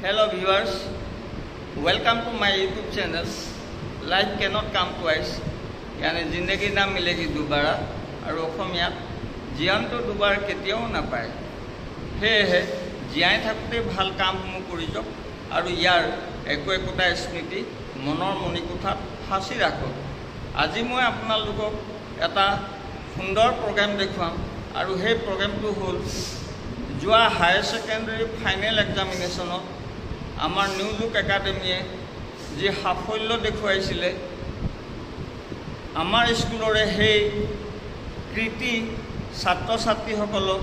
Hello viewers, welcome to my YouTube channel. Life cannot come twice. यानी जिंदगी ना मिलेगी दोबारा और অসমীয়া জীয়ানটো দুবাৰ কেতিয়াও নাপায় সেয়ে জীয়াই থাকোঁতে ভাল কামসমূহ কৰি যাওক আৰু ইয়াৰ একোটা স্মৃতি মনৰ মণিকোঠাত ফাঁচি ৰাখক আজি মই আপোনালোকক এটা সুন্দৰ প্ৰগ্ৰাম দেখুৱাম আৰু সেই প্ৰগ্ৰামটো হ'ল যোৱা হায়াৰ সেকেন্ডাৰী ফাইনেল এক্সামিনেশ্যনত আমাৰ নিউ লুক একাডেমিয়ে যি সাফল্য দেখুৱাইছিলে আমাৰ স্কুলৰে সেই কৃতি ছাত্ৰ ছাত্ৰীসকলক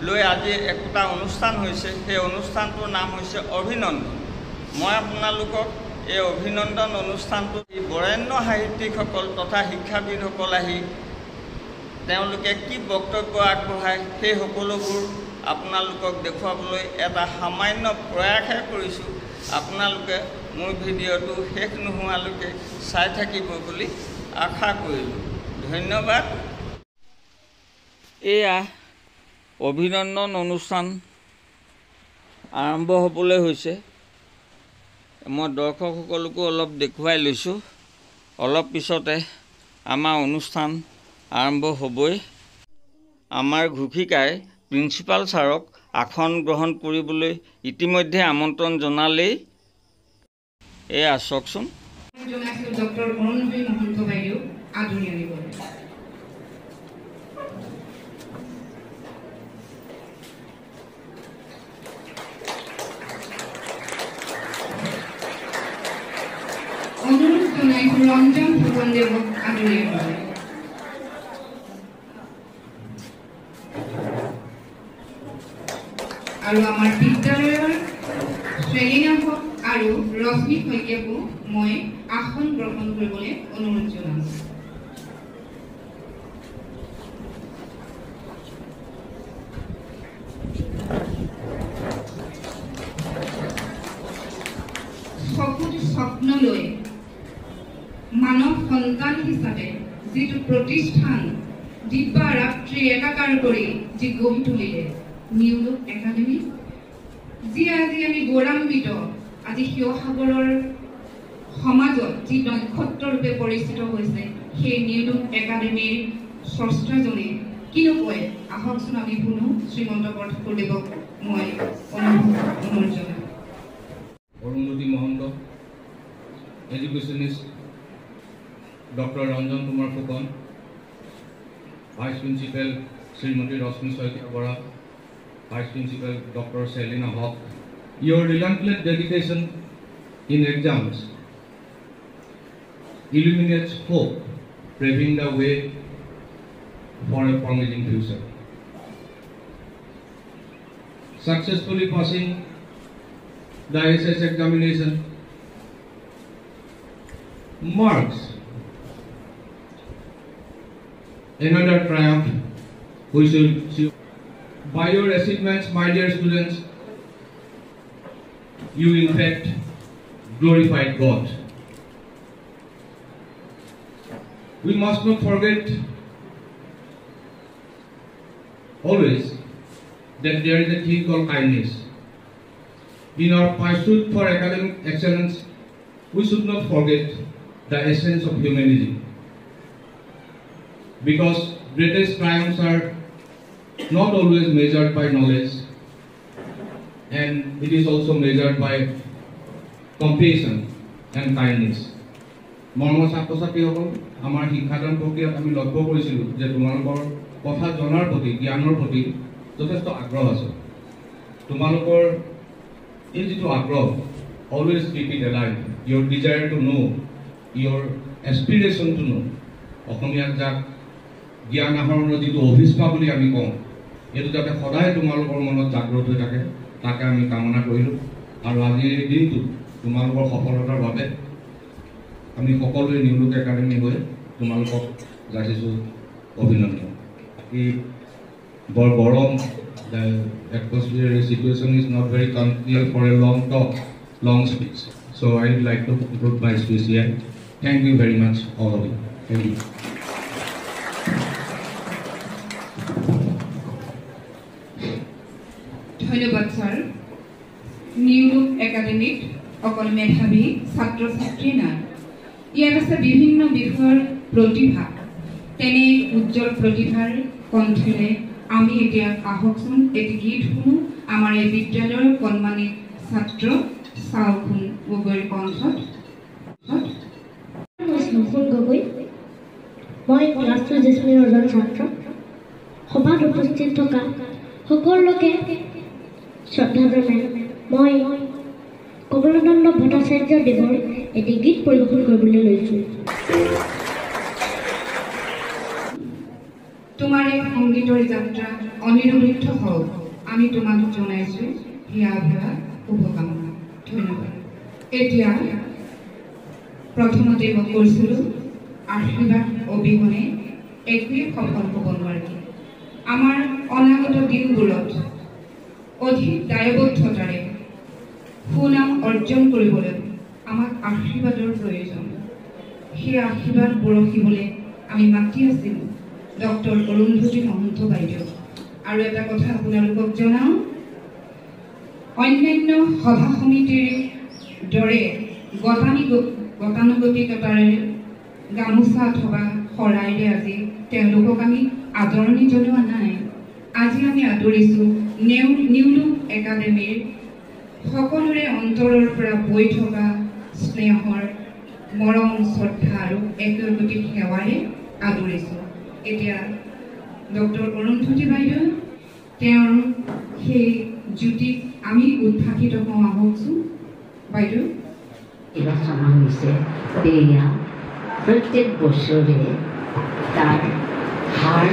লৈ আজি একটা অনুষ্ঠান হৈছে সেই অনুষ্ঠানটোৰ নাম হৈছে অভিনন্দন মই আপোনালোকক এই অভিনন্দন অনুষ্ঠানটো বৰেণ্য সাহিত্যিকসকল তথা শিক্ষাবিদসকল আহি তেওঁলোকে কি বক্তব্য আগবঢ়ায় সেই সকলোবোৰ আপোনালোকক দেখুৱাবলৈ এটা সামান্য প্ৰয়াসহে কৰিছোঁ আপোনালোকে মোৰ ভিডিঅ'টো শেষ নোহোৱালৈকে চাই থাকিব বুলি আশা কৰিলোঁ ধন্যবাদ এয়া অভিনন্দন অনুষ্ঠান আৰম্ভ হ'বলৈ হৈছে মই দৰ্শকসকলকো অলপ দেখুৱাই লৈছোঁ অলপ পিছতে আমাৰ অনুষ্ঠান আৰম্ভ হ'বই আমাৰ ঘোষিকাই প্ৰিন্সিপাল ছাৰক আসন গ্ৰহণ কৰিবলৈ ইতিমধ্যে আমন্ত্ৰণ জনালেই এয়া চাওকচোন ডক্টৰ অৰুণবী মহন্ত বাইদেউ আদৰণি আনিবলৈ অনুৰোধ জনাইছোঁ ৰঞ্জন ফুকনদেৱক আদৰণি আনিবলৈ আৰু আমাৰ বিদ্যালয়ৰ শ্ৰেণীনাথক আৰু ৰশ্মি শইকীয়াকো মই আসন গ্ৰহণ কৰিবলৈ অনুৰোধ জনাওঁ স্বপ্ন লৈ মানৱ সন্তান হিচাপে যিটো প্ৰতিষ্ঠান দিবা ৰাত্ৰি একাকাৰ কৰি যি গঢ়ি তুলিলে নিউ লুক একাডেমি যি আজি আমি গৌৰৱান্বিত আজি শিৱসাগৰৰ সমাজত যি নক্ষত্ৰৰূপে পৰিচিত হৈছে সেই নিউ লুক একাডেমিৰ স্ৰষ্টাজনে কিনো কয় আহকচোন আমি শুনো শ্ৰীমন্ত বৰঠাকুৰদেৱক মই অনুৰোধ জনাওঁ Arunjyoti Mahanta educationist doctor Ranjan Kumar Phukan vice principal Shrimati Rashmi Saikia Bora Vice Principal Dr. Selina Hawk, your relentless dedication in exams illuminates hope, paving the way for a promising future. Successfully passing the SS examination marks another triumph which will see. By your achievements, my dear students, you in fact glorified God. We must not forget always that there is a thing called kindness. In our pursuit for academic excellence, we should not forget the essence of humanity. Because greatest triumphs are not always measured by knowledge, and it is also measured by compassion and kindness. মৰমৰ ছাত্ৰ ছাত্ৰীসকল আমাৰ শিক্ষাদান প্ৰক্ৰিয়াত আমি লক্ষ্য কৰিছিলোঁ যে তোমালোকৰ কথা জনাৰ প্ৰতি জ্ঞানৰ প্ৰতি যথেষ্ট আগ্ৰহ আছে তোমালোকৰ এই যিটো আগ্ৰহ always keep it alive, your desire to know, your aspiration to know অসমীয়াত যাক জ্ঞান আহৰণৰ যিটো অভিষ্কা বুলি আমি কওঁ এইটো যাতে সদায় তোমালোকৰ মনত জাগ্ৰত হৈ থাকে তাকে আমি কামনা কৰিলোঁ আৰু আজিৰ এই দিনটো তোমালোকৰ সফলতাৰ বাবে আমি সকলোৱে নিউ লুক একাডেমি হৈ তোমালোকক যাচিছোঁ অভিনন্দন এই বৰ গৰম atmosphere situation is not very convenient for a long speech, so I would like to conclude my speech here. Thank you very much all of you. Thank you. ধন্যবাদ sir new look একাডেমিত অকল মেধাৱী ছাত্ৰ ছাত্ৰী নাই, ইয়াত আছে বিভিন্ন বিষয়ৰ প্ৰতিভা। তেনে উজ্জ্বল প্ৰতিভাৰ কণ্ঠেৰে আমি এতিয়া আহকচোন এটি গীত শুনো আমাৰ এই বিদ্যালয়ৰ সন্মানিত ছাত্ৰ চাওখোন গগৈৰ কণ্ঠত। মই ক্লাছ 2 জেচমিনৰ এজন ছাত্ৰ। সভাত উপস্থিত থকা সকলোকে শ্ৰদ্ধা জনাই মই কমলানন্দ ভট্টাচাৰ্যদেৱৰ এটি গীত পৰিৱেশন কৰিবলৈ লৈছোঁ। তোমাৰ এই সংগীতৰ যাত্ৰা অনিৰবৃদ্ধ হওক, আমি তোমাক জনাইছোঁ হিয়া ভৰা শুভকামনা। ধন্যবাদ। এতিয়া প্ৰথমতে মই কৈছিলোঁ আশীৰ্বাদ অবিহনে একোৱেই সফল হ'ব নোৱাৰে। আমাৰ অনাগত দিনবোৰত অধিক দায়বদ্ধতাৰে সুনাম অৰ্জন কৰিবলৈ আমাক আশীৰ্বাদৰ প্ৰয়োজন। সেই আশীৰ্বাদ বৰষিবলৈ আমি মাতি আছিলোঁ ডক্টৰ অৰুন্ধতী মহন্ত বাইদেউ। আৰু এটা কথা আপোনালোকক জনাওঁ, অন্যান্য সভা সমিতিৰ দৰে গতানুগতিকতাৰে গামোচা অথবা শৰাইৰে আজি তেওঁলোকক আমি আদৰণি জনোৱা নাই। আজি আমি আদৰিছোঁ নিউ লুক একাডেমীৰ সকলোৰে অন্তৰৰ পৰা বৈ থকা স্নেহৰ মৰম শ্ৰদ্ধা আৰু একগতিক সেৱাৰে আদৰিছোঁ। এতিয়া ডক্টৰ অৰুন্ধতী বাইদেউ তেওঁৰ সেই জ্যোতিক আমি উদ্ভাসিত হওঁ। আহকচোন বাইদেউ। ৰচনা হৈছে এয়া প্ৰত্যেক বছৰে তাৰ হাৰ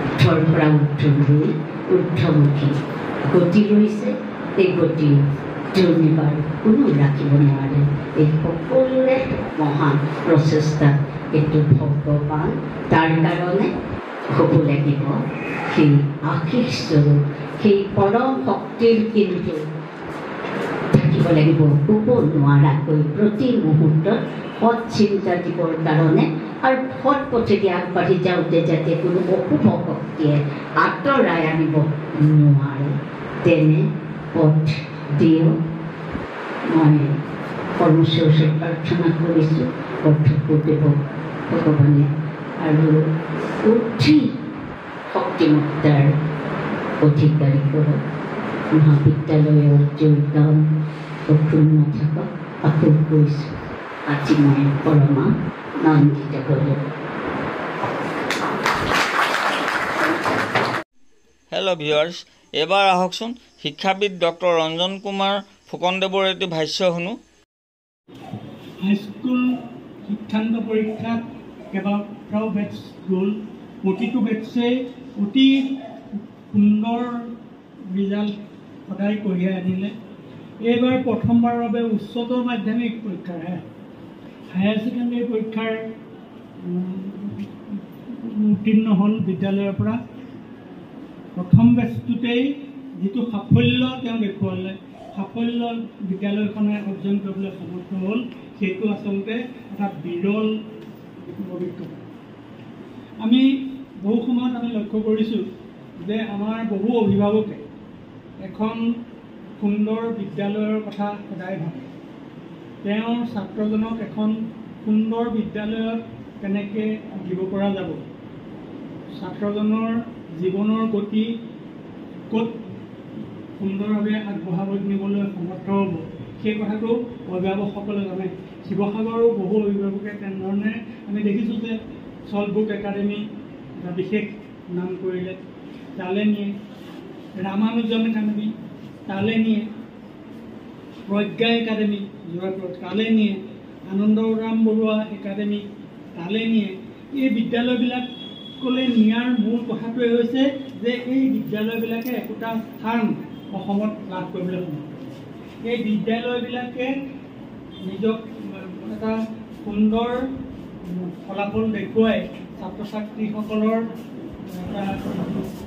উদ্ধৰ পৰা উদ্ধলৈ ঊৰ্ধ্বমুখী গতি লৈছে। এই গতি দুৰ্নিবাৰ কোনো ৰাখিব নোৱাৰে। এই সকলোৰে মহান প্ৰচেষ্টাত এইটো ভগৱান, তাৰ কাৰণে হ'ব লাগিব সেই আশীষ স্বৰূপ, সেই পৰম শক্তিৰ কিন্তু থাকিব লাগিব ক'ব নোৱাৰাকৈ প্ৰতি মুহূৰ্তত সৎ চিন্তা দিবৰ কাৰণে আৰু সৎ পথেদি আগবাঢ়ি যাওঁতে যাতে কোনো অশুভ শক্তিয়ে আঁতৰাই আনিব নোৱাৰে তেনে পথ দিয়ক। মই কৰ্মসূচীত প্ৰাৰ্থনা কৰিছোঁ অৰ্থদেৱক ভগৱানে আৰু অতি শক্তিমত্তাৰ অধিকাৰী কৰক। মহাবিদ্যালয়ৰ যোগদান অক্ষুণ্ণ থাকক। আকৌ কৈছোঁ আজি মই পৰমা নন্দিত হ'লোঁ। হেল্ল' ভিউৱাৰ্ছ, এইবাৰ আহকচোন শিক্ষাবিদ ডক্টৰ ৰঞ্জন কুমাৰ ফুকনদেৱৰ এটি ভাষ্য শুনো। হাইস্কুল শিক্ষান্ত পৰীক্ষাত কেইবাটাও বেটছ গ'ল। প্ৰতিটো বেটছে অতি সুন্দৰ ৰিজাল্ট সদায় কঢ়িয়াই আনিলে। এইবাৰ প্ৰথমবাৰৰ বাবে উচ্চতৰ মাধ্যমিক পৰীক্ষাৰ হায়াৰ ছেকেণ্ডেৰী পৰীক্ষাৰ উত্তীৰ্ণ হ'ল বিদ্যালয়ৰ পৰা। প্ৰথম বেটছটোতেই যিটো সাফল্য তেওঁ দেখুৱালে, সাফল্য বিদ্যালয়খনে অৰ্জন কৰিবলৈ সমৰ্থ হ'ল, সেইটো আচলতে এটা বিৰল অভিজ্ঞতা। আমি বহু সময়ত আমি লক্ষ্য কৰিছোঁ যে আমাৰ বহু অভিভাৱকে এখন সুন্দৰ বিদ্যালয়ৰ কথা সদায় ভাবে। তেওঁৰ ছাত্ৰজনক এখন সুন্দৰ বিদ্যালয়ত কেনেকৈ দিব পৰা যাব, ছাত্ৰজনৰ জীৱনৰ গতি ক'ত সুন্দৰভাৱে আগবঢ়াব নিবলৈ সমৰ্থ হ'ব, সেই কথাটো অভিভাৱকসকলে জানে। শিৱসাগৰো বহু অভিভাৱকে তেনেধৰণে আমি দেখিছোঁ যে চল্ট বুক একাডেমি এটা বিশেষ নাম কৰিলে, তালৈ নিয়ে। ৰামানুজন একাডেমি তালৈ নিয়ে, প্ৰজ্ঞা একাডেমি যোৰহাটত তালৈ নিয়ে, আনন্দৰাম বৰুৱা একাডেমি তালৈ নিয়ে। এই বিদ্যালয়বিলাকলৈ নিয়াৰ মূল কথাটোৱে হৈছে যে এই বিদ্যালয়বিলাকে একোটা স্থান অসমত লাভ কৰিবলৈ সমৰ্থ। এই বিদ্যালয়বিলাকে নিজক এটা সুন্দৰ ফলাফল দেখুৱাই ছাত্ৰ ছাত্ৰীসকলৰ এটা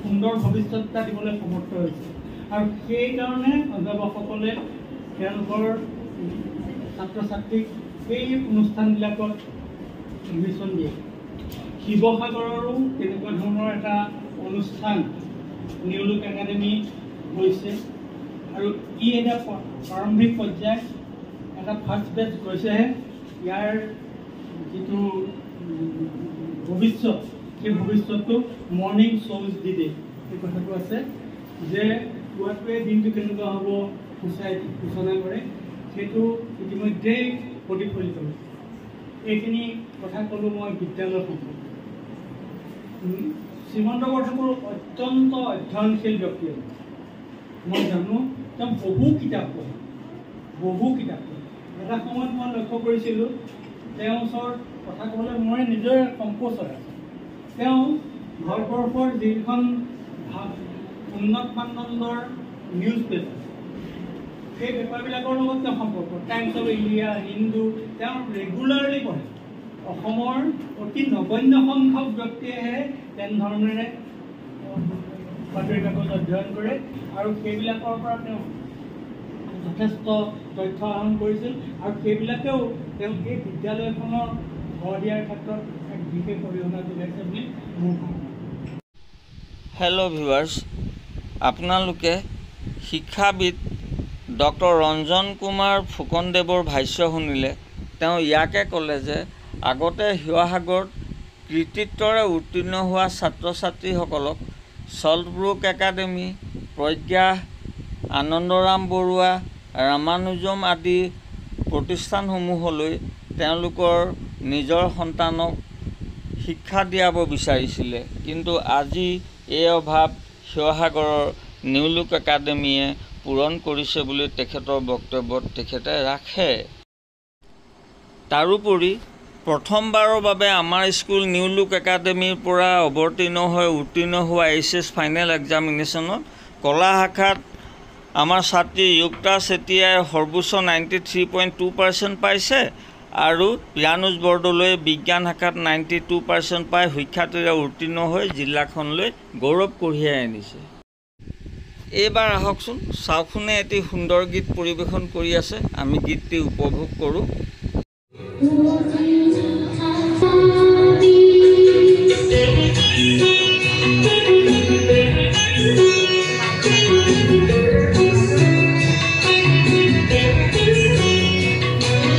সুন্দৰ ভৱিষ্যত এটা দিবলৈ সমৰ্থ হৈছে। আৰু সেইকাৰণে অভিভাৱকসকলে তেওঁলোকৰ ছাত্ৰ ছাত্ৰীক এই অনুষ্ঠানবিলাকত এডমিশ্যন দিয়ে। শিৱসাগৰৰো তেনেকুৱা ধৰণৰ এটা অনুষ্ঠান নিউ লুক একাডেমি হৈছে আৰু ই এটা প্ৰাৰম্ভিক পৰ্যায়, এটা ফাৰ্ষ্ট বেচ গৈছেহে। ইয়াৰ যিটো ভৱিষ্যত, সেই ভৱিষ্যতটো মৰ্ণিং শ্ব'জ দি দিয়ে। এই কথাটো আছে যে পুৱাটোৱে দিনটো কেনেকুৱা হ'ব সূচনা কৰে, সেইটো ইতিমধ্যেই প্ৰতিফলিত হৈছে। এইখিনি কথা ক'লোঁ মই বিদ্যালয় সম্পৰ্কে। শ্ৰীমন্ত বৰঠাকুৰ অত্যন্ত অধ্যয়নশীল ব্যক্তি। মই জানো তেওঁ বহু কিতাপ পঢ়ে। এটা সময়ত মই লক্ষ্য কৰিছিলোঁ তেওঁৰ ওচৰত কথা ক'বলৈ মই নিজৰে সংকোচ হয়। তেওঁ ভাৰতবৰ্ষৰ যিখন উন্নত মানদণ্ডৰ নিউজ পেপাৰ, সেই পেপাৰবিলাকৰ লগত তেওঁ সম্পৰ্ক। টাইমছ অফ ইণ্ডিয়া, হিন্দু তেওঁ ৰেগুলাৰলি পঢ়ে। অসমৰ অতি নগণ্য সংখ্যক ব্যক্তিয়েহে তেনেধৰণেৰে বাতৰি কাকত অধ্যয়ন কৰে আৰু সেইবিলাকৰ পৰা তেওঁ যথেষ্ট তথ্য আহৰণ কৰিছিল আৰু সেইবিলাকেও তেওঁ এই বিদ্যালয়খনৰ গঢ় দিয়াৰ ক্ষেত্ৰত এক বিশেষ অৰিহণা যোগাইছে বুলি মোৰ ধাৰণা। হেল্ল' ভিউৱাৰ্ছ, আপোনালোকে শিক্ষাবিদ ডক্টৰ ৰঞ্জন কুমাৰ ফুকনদেৱৰ ভাষ্য শুনিলে। তেওঁ ইয়াকে ক'লে যে আগতে শিৱসাগৰত কৃতিত্বৰে উত্তীৰ্ণ হোৱা ছাত্ৰ ছাত্ৰীসকলক চল্টব্ৰুক একাডেমি, প্ৰজ্ঞা, আনন্দৰাম বৰুৱা, ৰামানুজম আদি প্ৰতিষ্ঠানসমূহলৈ তেওঁলোকৰ নিজৰ সন্তানক শিক্ষা দিয়াব বিচাৰিছিলে। কিন্তু আজি এই অভাৱ শিৱসাগৰৰ নিউলোক একাডেমীয়ে পূৰণ কৰিছে বুলি তেখেতৰ বক্তব্যত তেখেতে ৰাখে। তাৰোপৰি প্ৰথমবাৰৰ বাবে আমাৰ স্কুল নিউলোক একাডেমীৰ পৰা উত্তীৰ্ণ হোৱা HS ফাইনেল এক্সামিনেশ্যনত কলা শাখাত আমাৰ ছাত্ৰী যুক্তা চেতিয়াই সৰ্বোচ্চ 93.2% পাইছে আৰু পিয়ানুজ বৰদলৈ বিজ্ঞান শাখাত 92% পাই সুখ্যাতিৰে উত্তীৰ্ণ হৈ জিলাখনলৈ গৌৰৱ কঢ়িয়াই আনিছে। এইবাৰ আহকচোন চাওকচোনে এটি সুন্দৰ গীত পৰিৱেশন কৰি আছে, আমি গীতটি উপভোগ কৰোঁ।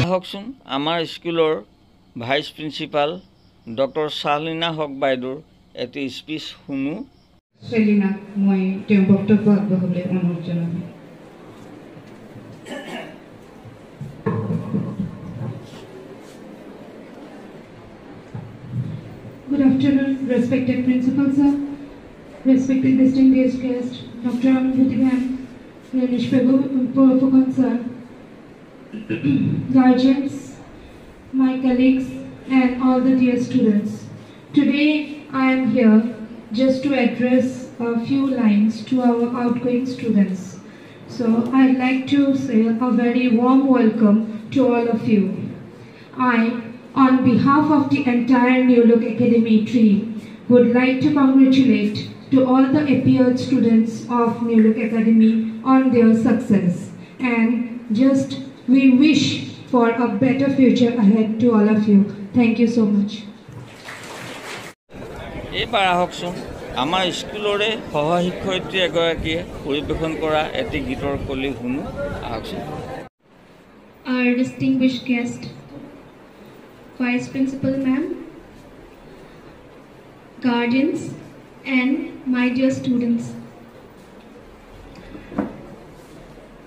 আহকচোন আমাৰ স্কুলৰ ভাইচ প্ৰিন্সিপাল ডক্টৰ শাহলিনা হক বাইদেউৰ এটি স্পীচ শুনো। শাহলিনাক মই তেওঁৰ বক্তব্য আগবঢ়াবলৈ অনুৰোধ জনাম। Good afternoon, respected principal sir, respected distinguished guest, Dr. Anubhuti ma'am, Renish Fukan sir, guardians, my colleagues, and all the dear students. Today I am here just to address a few lines to our outgoing students. So I'd like to say a very warm welcome to all of you. I, on behalf of the entire New Look Academy team, would like to congratulate to all the appeared students of New Look Academy on their success, and just we wish for a better future ahead to all of you. Thank you so much. এইবাৰ আহকচোন আমাৰ স্কুলৰে সহশিক্ষয়িত্ৰী এগৰাকীয়ে পৰিৱেশন কৰা এটি গীতৰ কলি শুনো, আহকচোন। Our distinguished guest, Vice Principal ma'am, guardians, and my dear students.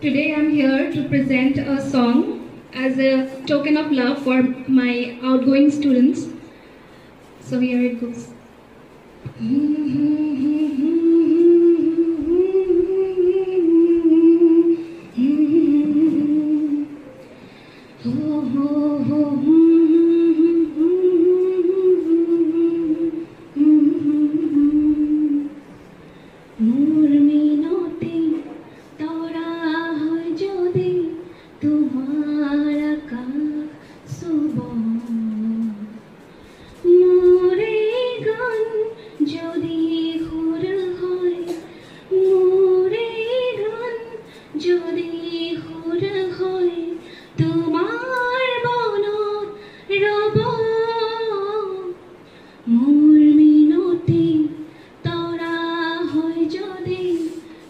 Today I'm here to present a song as a token of love for my outgoing students. So here it goes.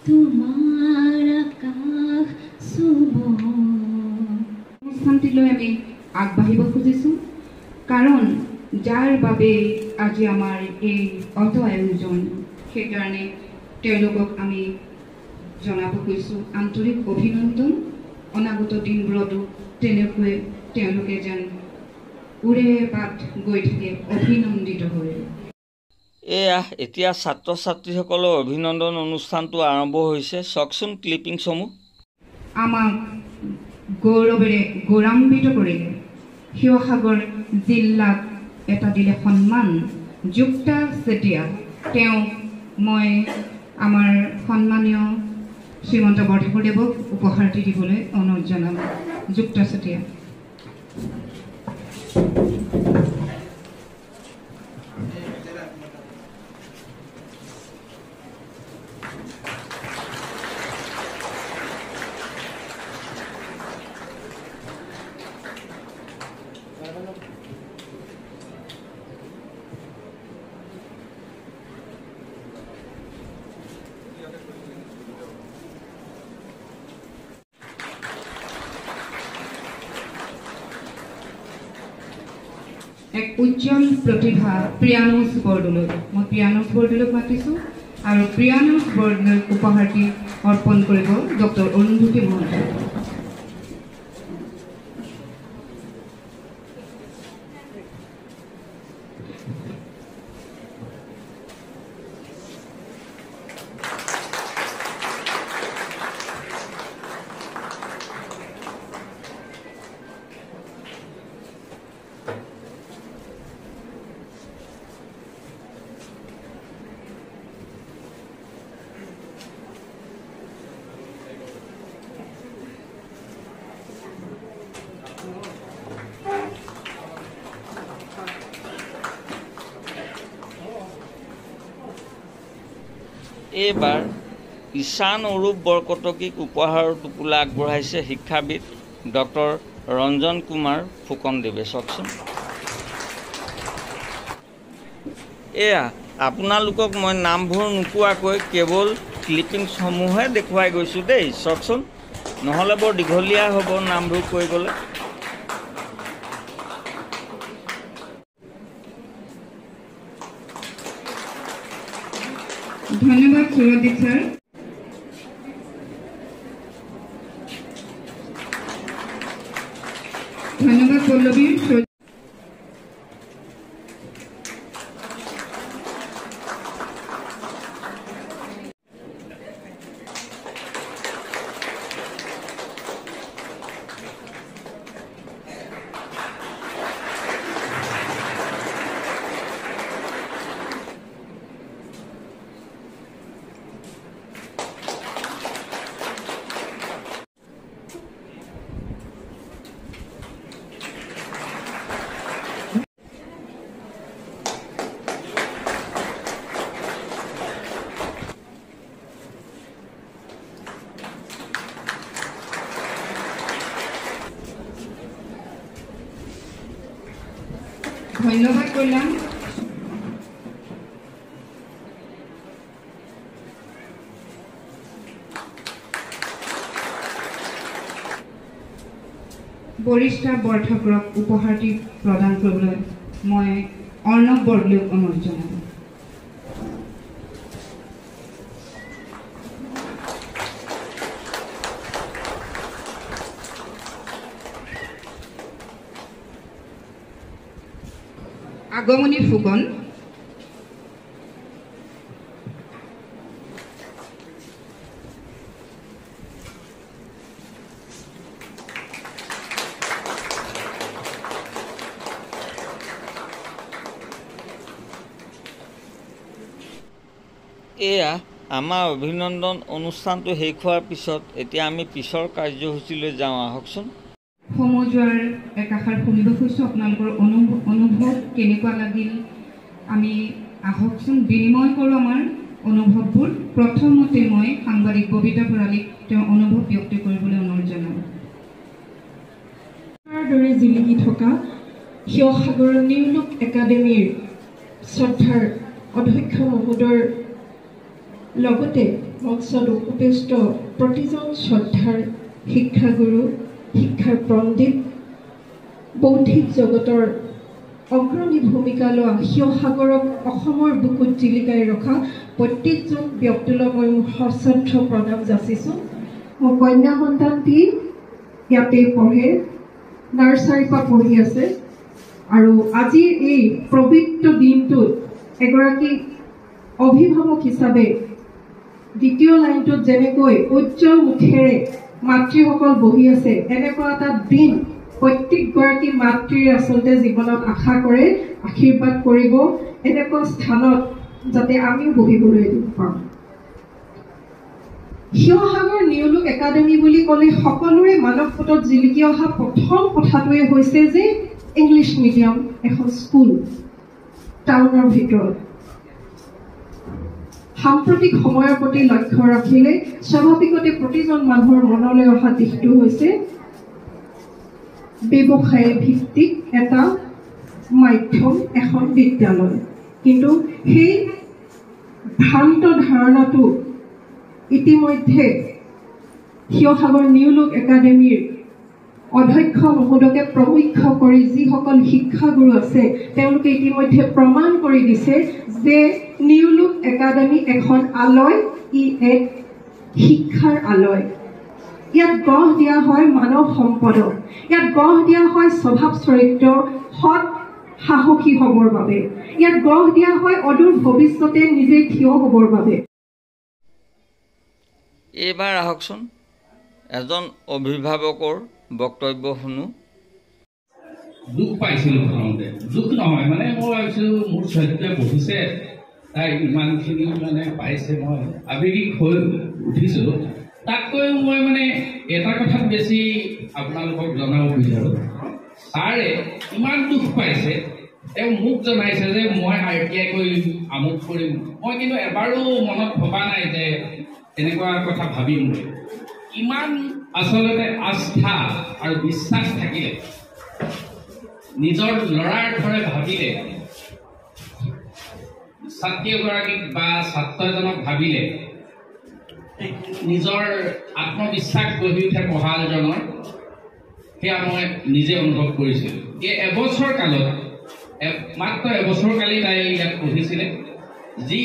तुम्हारा का অনুষ্ঠানটিলৈ আমি আগবাঢ়িব খুজিছোঁ কাৰণ যাৰ বাবে আজি আমাৰ এই অত আয়োজন সেইকাৰণে তেওঁলোকক আমি জনাব খুজিছোঁ আন্তৰিক অভিনন্দন অনাগত দিনবোৰতো তেনেকৈ তেওঁলোকে যেন উৰে বাট গৈ থাকে অভিনন্দিত হৈ এতিয়া ছাত্ৰ ছাত্ৰীসকলৰ অভিনন্দন অনুষ্ঠানটো আৰম্ভ হৈছে চাওকচোন ক্লিপিংসমূহ আমাক গৌৰৱেৰে গৌৰৱান্বিত কৰিলে শিৱসাগৰ জিলাত এটা দিলে সন্মান যুক্তা চেতিয়া তেওঁক মই আমাৰ সন্মানীয় শ্ৰীমন্ত বৰঠাকুৰদেৱক উপহাৰটি দিবলৈ অনুৰোধ জনাম যুক্তা চেতিয়া এক উজ্জ্বল প্ৰতিভা প্ৰিয়ানুজ বৰদলৈ মই প্ৰিয়ানুজ বৰদলৈক মাতিছোঁ আৰু প্ৰিয়ানুজ বৰদলৈক উপহাৰটি অৰ্পণ কৰিব ডক্টৰ অৰুন্ধতী মহোদয় এইবাৰ ঈশান অৰূপ বৰকটকীক উপহাৰৰ টোপোলা আগবঢ়াইছে শিক্ষাবিদ ডক্টৰ ৰঞ্জন কুমাৰ ফুকনদেৱে চাওকচোন আপোনালোকক মই নামবোৰ নোকোৱাকৈ কেৱল ক্লিপিংছসমূহে দেখুৱাই গৈছোঁ দেই চাওকচোন নহ'লে বৰ দীঘলীয়া হ'ব নামবোৰ কৈ গ'লে ধন্যবাদ সুৰজিত ছাৰ ধন্যবাদ পল্লৱী ধন্যবাদ কল্যাণ বৰিষ্ঠা বৰঠাকুৰক উপহাৰটি প্ৰদান কৰিবলৈ মই অৰ্ণৱ বৰদলৈক অনুৰোধ জনাম আগমনী ফুকন আমাৰ অভিনন্দন অনুষ্ঠানটো শেষ হোৱাৰ পিছত এতিয়া আমি পিছৰ কাৰ্যসূচীলৈ যাওঁ আহকচোন সমজুৱাৰ একাষাৰ শুনিব খুজিছোঁ আপোনালোকৰ অনুভৱ কেনেকুৱা লাগিল আমি আহকচোন বিনিময় কৰোঁ আমাৰ অনুভৱবোৰ প্ৰথমতে মই সাংবাদিক ববিতা ভৰালীক তেওঁৰ অনুভৱ ব্যক্ত কৰিবলৈ অনুৰোধ জনাওঁ দৰে জিলিকি থকা শিৱসাগৰ নিউ লুক একাডেমীৰ শ্ৰদ্ধাৰ অধ্যক্ষ মহোদয়ৰ লগতে মঞ্চত উপস্থিত প্ৰতিজন শ্ৰদ্ধাৰ শিক্ষাগুৰু, শিক্ষাৰ পণ্ডিত, বৌদ্ধিক জগতৰ অগ্ৰণী ভূমিকা লোৱা শিৱসাগৰক অসমৰ বুকুত জিলিকাই ৰখা প্ৰত্যেকজন ব্যক্তিলৈ মই মোৰ সশ্ৰদ্ধ প্ৰণাম যাচিছোঁ। মোৰ কন্যা সন্তানটি ইয়াতে পঢ়ে, নাৰ্চাৰীৰ পৰা পঢ়ি আছে আৰু আজিৰ এই পবিত্ৰ দিনটোত এগৰাকী অভিভাৱক হিচাপে দ্বিতীয় লাইনটোত যেনেকৈ উজ্জ্বল মুখেৰে মাতৃসকল বহি আছে, এনেকুৱা এটা দিন প্ৰত্যেকগৰাকী মাতৃৰ আচলতে জীৱনত আশা কৰে, আশীৰ্বাদ কৰিব, এনেকুৱা স্থানত যাতে আমিও বহিবলৈ পাওঁ। শিৱসাগৰ নিউ লুক একাডেমি বুলি ক'লে সকলোৰে মানসপটত জিলিকি অহা প্ৰথম কথাটোৱে হৈছে যে ইংলিছ মিডিয়াম এখন স্কুল টাউনৰ ভিতৰত। সাম্প্ৰতিক সময়ৰ প্ৰতি লক্ষ্য ৰাখিলে স্বাভাৱিকতে প্ৰতিজন মানুহৰ মনলৈ অহা দিশটো হৈছে ব্যৱসায় ভিত্তিক এটা মাধ্যম, এখন বিদ্যালয়। কিন্তু সেই ভ্ৰান্ত ধাৰণাটো ইতিমধ্যে শিৱসাগৰ নিউ লুক একাডেমীৰ অধ্যক্ষ মহোদয়কে প্ৰমুখ্য কৰি যিসকল শিক্ষাগুৰু আছে তেওঁলোকে ইতিমধ্যে প্ৰমাণ কৰি দিছে যে নিউ লুক একাডেমী এখন আলয়, ই এক শিক্ষাৰ আলয়। ইয়াত গঢ় দিয়া হয় মানৱ সম্পদক, ইয়াত গঢ় দিয়া হয় স্বভাৱ চৰিত্ৰ সৎ সাহসী হ'বৰ বাবে, ইয়াত গঢ় দিয়া হয় অদূৰ ভৱিষ্যতে নিজে থিয় হ'বৰ বাবে। এইবাৰ আহকচোন এজন অভিভাৱকৰ বক্তব্য শুনো। দুখ পাইছিলোঁ প্ৰথমতে, দুখ নহয় মানে মই ভাবিছিলোঁ মোৰ ছোৱালীটোৱে পঢ়িছে, তাই ইমানখিনি মানে পাইছে, মই আৱেগিক হৈ উঠিছিলোঁ। তাতকৈ মই মানে এটা কথাত বেছি আপোনালোকক জনাব বিচাৰোঁ, ছাৰে ইমান দুখ পাইছে, তেওঁ মোক জনাইছে যে মই ITI কৰিম, আমুক কৰিম। মই কিন্তু এবাৰো মনত ভবা নাই যে তেনেকুৱা কথা ভাবিম বুলি। ইমান আচলতে আস্থা আৰু বিশ্বাস থাকিলে, নিজৰ ল'ৰাৰ দৰে ভাবিলে, ছাত্ৰী এগৰাকীক বা ছাত্ৰ এজনক ভাবিলে নিজৰ আত্মবিশ্বাস গঢ়ি উঠে পঢ়াজনৰ, সেয়া মই নিজে অনুভৱ কৰিছিলোঁ। এই এবছৰ কালত, মাত্ৰ এবছৰ কালি তাই ইয়াত পঢ়িছিলে, যি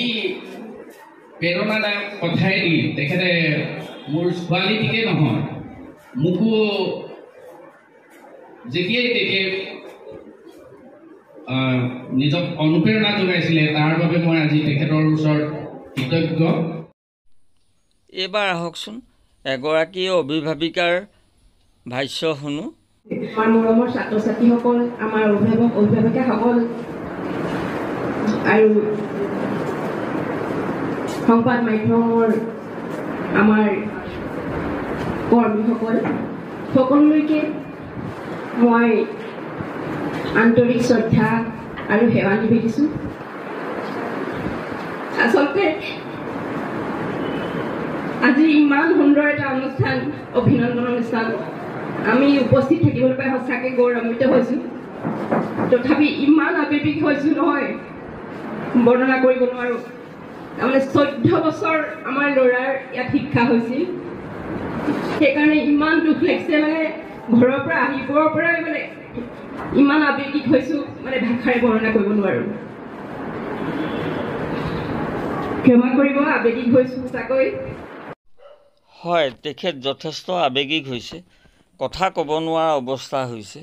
প্ৰেৰণাদায়ক কথাইদি তেখেতে মোৰ ছোৱালীটিকে নহয় মোকো যেতিয়াই তেতিয়াই নিজক অনুপ্ৰেৰণা যোগাইছিলে, তাৰ বাবে মই আজি তেখেতৰ ওচৰত কৃতজ্ঞ। এইবাৰ আহকচোন এগৰাকী অভিভাৱিকাৰ ভাষ্য শুনো। আমাৰ মৰমৰ ছাত্ৰ ছাত্ৰীসকল, আমাৰ অভিভাৱক অভিভাৱিকাসকল আৰু সংবাদ মাধ্যমৰ আমাৰ কৰ্মীসকল, সকলোলৈকে মই আন্তৰিক শ্ৰদ্ধা আৰু সেৱা নিবেদিছোঁ। আচলতে আজি ইমান সুন্দৰ এটা অনুষ্ঠান, অভিনন্দন অনুষ্ঠান, আমি উপস্থিত থাকিবলৈ পাই সঁচাকৈ গৌৰৱান্বিত হৈছোঁ। তথাপি ইমান আৱেগিক হৈছোঁ নহয়, বৰ্ণনা কৰিব নোৱাৰোঁ। তাৰমানে 14 বছৰ আমাৰ ল'ৰাৰ ইয়াত শিক্ষা হৈছিল, সেইকাৰণে ইমান দুখ লাগিছে, মানে ঘৰৰ পৰা আহিবৰ পৰাই মানে ইমান আৱেগিক হৈছোঁ, মানে ভাষাৰে বৰ্ণনা কৰিব নোৱাৰোঁ। ক্ষমা কৰিব, আৱেগিক হৈছোঁ সঁচাকৈ। হয়, তেখেত যথেষ্ট আৱেগিক হৈছে, কথা ক'ব নোৱাৰা অৱস্থা হৈছে,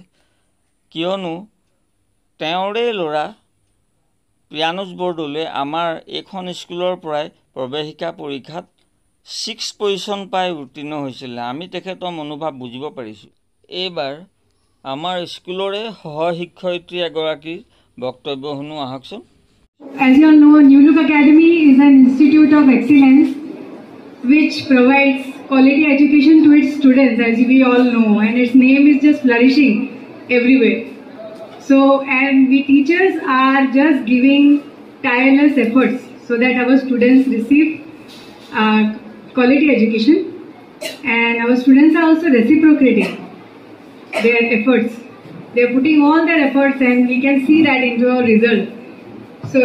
কিয়নো তেওঁৰে ল'ৰা প্ৰিয়ানুজ বৰদলৈ আমাৰ এইখন স্কুলৰ পৰাই প্ৰৱেশিকা পৰীক্ষাত 6 পজিশ্যন পাই উত্তীৰ্ণ হৈছিলে। আমি তেখেতৰ মনোভাৱ বুজিব পাৰিছোঁ। এইবাৰ আমাৰ স্কুলৰে সহশিক্ষয়িত্ৰী এগৰাকীৰ বক্তব্য শুনো, আহকচোন। As you all know, New Look Academy is an institute of excellence which provides quality education to its students, as we all know, and its name is just flourishing everywhere. So, and we teachers are just giving tireless efforts so that our students receive quality education, and our students are also reciprocating their efforts. They are putting all their efforts, and we can see that into our result. So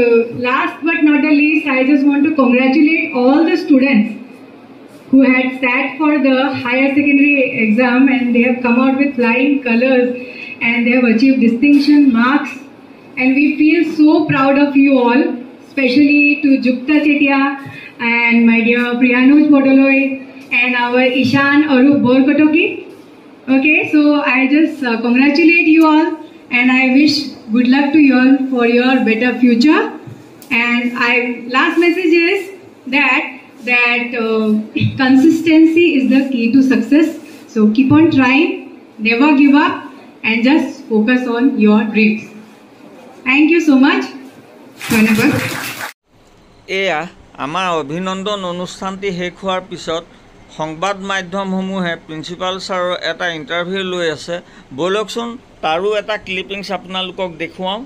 last but not the least, I just want to congratulate all the students who had sat for the higher secondary exam and they have come out with flying colors and they have achieved distinction marks, and we feel so proud of you all, especially to Jukta Chetia and my dear Priyanuj Bodoloi and our Ishan Arup Borkotoki. Okay, so I just congratulate you all and I wish good luck to you all for your better future. And last message is that consistency is the key to success. So keep on trying, never give up, and just focus on your dreams. Thank you so much. Dhanyabad. এয়া আমাৰ অভিনন্দন অনুষ্ঠানটি শেষ হোৱাৰ পিছত সংবাদ মাধ্যমসমূহে principal ছাৰৰ এটা ইণ্টাৰভিউ লৈ আছে। বলকচোন তাৰো এটা ক্লিপিংছ আপোনালোকক দেখুৱাওঁ।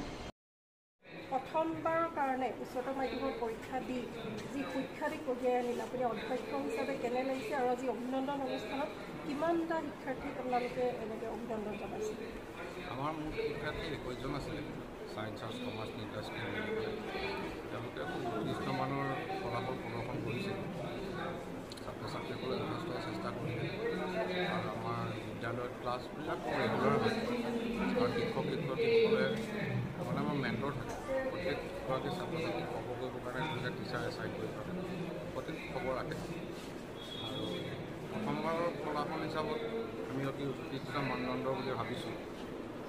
প্ৰথমবাৰৰ কাৰণে উচ্চতৰ মাধ্যমিক পৰীক্ষা দি যি শিক্ষাৰ্থী কঢ়িয়াই আনিলে আপুনি অধ্যক্ষ হিচাপে কেনে লাগিছে আৰু আজি অভিনন্দন অনুষ্ঠানত কিমানটা শিক্ষাৰ্থীক আপোনালোকে এনেকৈ অভিনন্দন জনাইছে? আমাৰ মোৰ শিক্ষাৰ্থী 21জন আছিলে, ছায়েন্স আৰ্টছ কমাৰ্চ ইণ্ডাষ্ট্ৰী তেওঁলোকে উৎকৃষ্ট মানৰ ফলাফল প্ৰদৰ্শন কৰিছে। ছাত্ৰ ছাত্ৰীসকলে যথেষ্ট চেষ্টা কৰিছে আৰু আমাৰ বিদ্যালয়ত ক্লাছবিলাক ৰেগুলাৰ হৈছে আৰু শিক্ষক শিক্ষয়িত্ৰীসকলে মানে আমাৰ মেণ্টৰ থাকে। প্ৰত্যেকগৰাকী ছাত্ৰ ছাত্ৰীক খবৰ কৰিবৰ কাৰণে দুটা টিচাৰ এছাইন কৰি থাকে, প্ৰত্যেক খবৰ ৰাখে। আৰু প্ৰথমবাৰৰ ফলাফল হিচাপত আমি অতি উৎকৃষ্ট মানদণ্ড বুলি ভাবিছোঁ।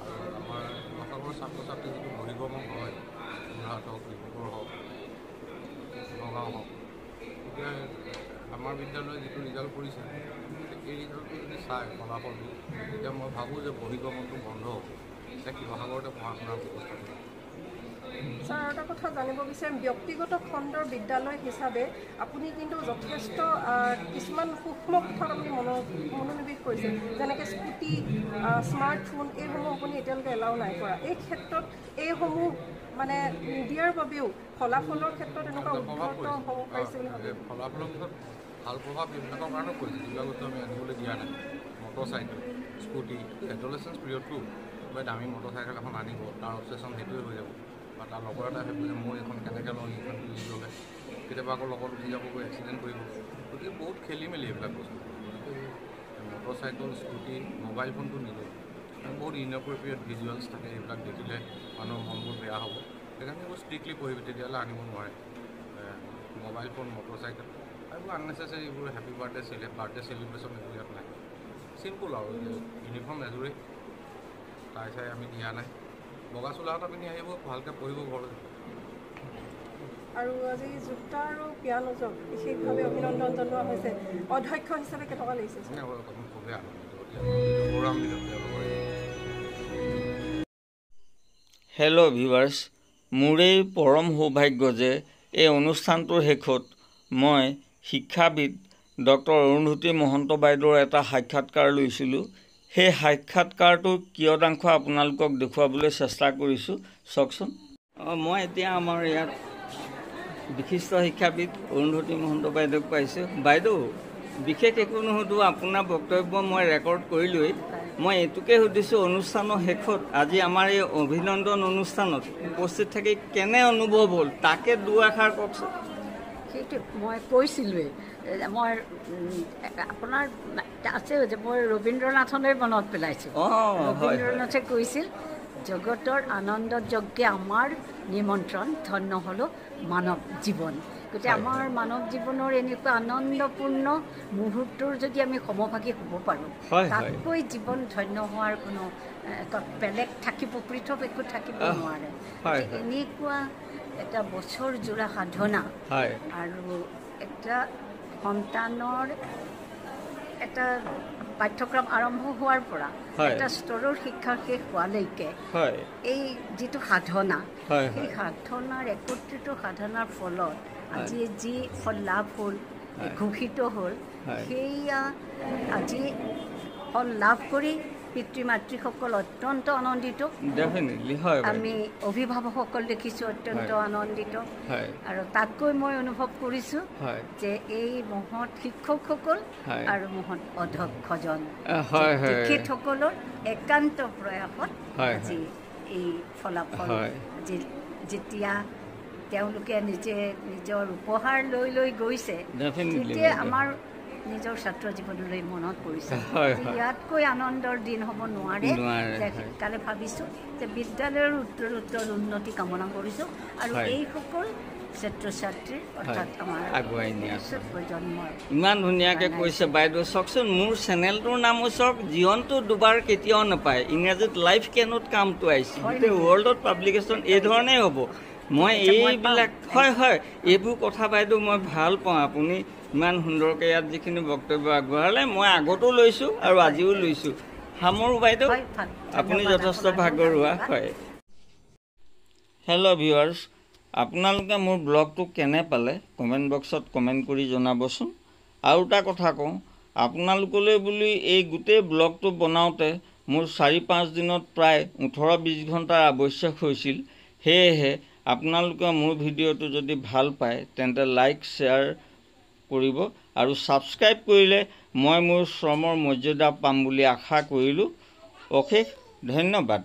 আৰু আমাৰ শিৱসাগৰৰ ছাত্ৰ ছাত্ৰী যিটো বহিৰ্গমন হয়, যোৰহাট হওক, ডিব্ৰুগড় হওক, নগাঁও হওক, গতিকে আমাৰ বিদ্যালয়ে যিটো ৰিজাল্ট কৰিছে এই ৰিজাল্টটো যদি চায় ফলাফলটো, তেতিয়া মই ভাবোঁ যে বহিৰ্গমনটো বন্ধ হ'ব, এতিয়া শিৱসাগৰতে পঢ়া শুনাৰ ব্যৱস্থা কৰিব। ছাৰ আৰু এটা কথা জানিব বিচাৰিম, ব্যক্তিগত খণ্ডৰ বিদ্যালয় হিচাপে আপুনি কিন্তু যথেষ্ট কিছুমান সূক্ষ্ম কথাত আপুনি মনোনিৱেশ কৰিছে, যেনেকৈ স্কুটি, স্মাৰ্টফোন এইসমূহ আপুনি এতিয়ালৈকে এলাও নাই কৰা। এই ক্ষেত্ৰত এইসমূহ মানে নিদিয়াৰ বাবেও ফলাফলৰ ক্ষেত্ৰত এনেকুৱা উদ্ভূত হ'ব পাৰিছে বুলি ভাবে? ফলাফলৰ ক্ষেত্ৰত ভাল প্ৰভাৱ এইবিলাকৰ কাৰণেও পৰিছে, যিবিলাক বস্তু আমি আনিবলৈ দিয়া নাই। মটৰচাইকেল, স্কুটি, এডলেচেঞ্চ পিৰিয়ডটো দামী মটৰচাইকেল এখন আনিব, তাৰ অবচেশ্যন সেইটোৱে হৈ যাব। বা তাৰ লগৰ এটা ভাবিব যে মই এইখন কেনেকৈ লওঁ, এইখন তুলি ল'লে কেতিয়াবা আকৌ লগত উঠি যাবগৈ, এক্সিডেণ্ট কৰিব। গতিকে বহুত খেলি মেলি এইবিলাক বস্তু। মটৰচাইকেল, স্কুটি, মোবাইল ফোনটো নিদিওঁ, বহুত ইনএপ্ৰপ্ৰিয়েট ভিজুৱেলছ থাকে, এইবিলাক দেখিলে মানুহৰ মনবোৰ বেয়া হ'ব। সেইকাৰণে এইবোৰ ষ্ট্ৰিক্টলি কৰিবি, তেতিয়াহ'লে আনিব নোৱাৰে। মোবাইল ফোন, মটৰচাইকেল এইবোৰ আননেচেচাৰী, এইবোৰ হেপী বাৰ্থডে চেলিব্ৰেশ্যন এইবোৰ ইয়াত নাই। চিম্পুল আৰু ইউনিফৰ্ম এযোৰে টাই চাই আমি দিয়া নাই। বগা চোলা এটা পিন্ধি আহিব, ভালকৈ পঢ়িব ঘৰলৈ। আৰু আজি যুক্তা আৰু পিয়ানুজক বিশেষভাৱে অভিনন্দন জনোৱা হৈছে। অধ্যক্ষ হিচাপে কেনেকুৱা লাগিছে? খুবেই আনন্দিত। হেল্ল' ভিউৱাৰ্ছ, মোৰেই পৰম সৌভাগ্য যে এই অনুষ্ঠানটোৰ শেষত মই শিক্ষাবিদ ডক্টৰ অৰুন্ধতী মহন্ত বাইদেউৰ এটা সাক্ষাৎকাৰ লৈছিলোঁ। সেই সাক্ষাৎকাৰটোৰ কিয়দাংশ আপোনালোকক দেখুৱাবলৈ চেষ্টা কৰিছোঁ, চাওকচোন। মই এতিয়া আমাৰ ইয়াত বিশিষ্ট শিক্ষাবিদ অৰুন্ধতী মহন্ত বাইদেউক পাইছোঁ। বাইদেউ, বিশেষ একো নহয়তো, আপোনাৰ বক্তব্য মই ৰেকৰ্ড কৰিলোৱেই। মই এইটোকে সুধিছোঁ, অনুষ্ঠানৰ শেষত আজি আমাৰ এই অভিনন্দন অনুষ্ঠানত উপস্থিত থাকি কেনে অনুভৱ হ'ল, তাকে দুআষাৰ কওকচোন। সেইটো মই কৈছিলোঁৱেই, মই আপোনাৰ আছে যে মই ৰবীন্দ্ৰনাথলৈ মনত পেলাইছোঁ। ৰবীন্দ্ৰনাথে কৈছিল, জগতৰ আনন্দ যজ্ঞে আমাৰ নিমন্ত্ৰণ, ধন্য হ'ল মানৱ জীৱন। গতিকে আমাৰ মানৱ জীৱনৰ এনেকুৱা আনন্দপূৰ্ণ মুহূৰ্তৰ যদি আমি সমভাগী হ'ব পাৰোঁ, তাতকৈ জীৱন ধন্য হোৱাৰ কোনো বেলেগ থাকিব, পৃথক একো থাকিব নোৱাৰে। এনেকুৱা এটা বছৰজোৰা সাধনা আৰু এটা সন্তানৰ এটা পাঠ্যক্ৰম আৰম্ভ হোৱাৰ পৰা এটা স্তৰৰ শিক্ষা শেষ হোৱালৈকে এই যিটো সাধনা, সেই সাধনাৰ একত্ৰিত সাধনাৰ ফলত আজি যি ফল লাভ হ'ল, ঘোষিত হ'ল, সেয়া আজি ফল লাভ কৰি পিতৃ মাতৃসকল অত্যন্ত আনন্দিত। আমি অভিভাৱকসকল দেখিছোঁ অত্যন্ত আনন্দিত। আৰু তাতকৈ মই অনুভৱ কৰিছোঁ যে এই মহৎ শিক্ষকসকল আৰু মহৎ অধ্যক্ষজন, তেখেতসকলৰ একান্ত প্ৰয়াসত আজি এই ফলাফল, যেতিয়া তেওঁলোকে নিজে নিজৰ উপহাৰ লৈ লৈ গৈছে, তেতিয়া আমাৰ নিজৰ ছাত্ৰ জীৱনলৈ মনত পৰিছে ইয়াতকৈ আনন্দৰ দিন হ'ব নোৱাৰে সেইকাৰণে ভাবিছোঁ যে বিদ্যালয়ৰ উত্তৰোত্তৰ উন্নতি কামনা কৰিছোঁ আৰু এইসকল ছাত্ৰ ছাত্ৰীৰ অৰ্থাৎ আমাৰ আগুৱাই নিয়া প্ৰজন্মৰ ইমান ধুনীয়াকৈ কৈছে বাইদেউ চাওকচোন মোৰ চেনেলটোৰ নামো চাওক জীৱনটো দুবাৰ কেতিয়াও নাপায় ইংৰাজীত life cannot come to ice গোটেই ৱৰ্ল্ডত পাব্লিকেশ্যন এই ধৰণেই হ'ব মই এইবিলাক হয় এইবোৰ কথা বাইদেউ মই ভাল পাওঁ আপুনি ইমান সুন্দৰকৈ ইয়াত যিখিনি বক্তব্য আগবঢ়ালে মই আগতো লৈছোঁ আৰু আজিও লৈছোঁ সামৰোঁ বাইদেউ আপুনি যথেষ্ট ভাগৰুৱা হয় হেল্ল' ভিউৱাৰ্ছ আপোনালোকে মোৰ ব্লগটো কেনে পালে কমেণ্ট বক্সত কমেণ্ট কৰি জনাবচোন আৰু এটা কথা কওঁ আপোনালোকলৈ বুলি এই গোটেই ব্লগটো বনাওঁতে মোৰ 4-5 দিনত প্ৰায় 18-20 ঘণ্টাৰ আৱশ্যক হৈছিল সেয়েহে আপোনালোকে মোৰ ভিডিঅ'টো যদি ভাল পায় তেন্তে লাইক শ্বেয়াৰ কৰিব আৰু ছাবস্ক্ৰাইব কৰিলে মই মোৰ শ্ৰমৰ মৰ্যাদা পাম বুলি আশা কৰিলোঁ অশেষ ধন্যবাদ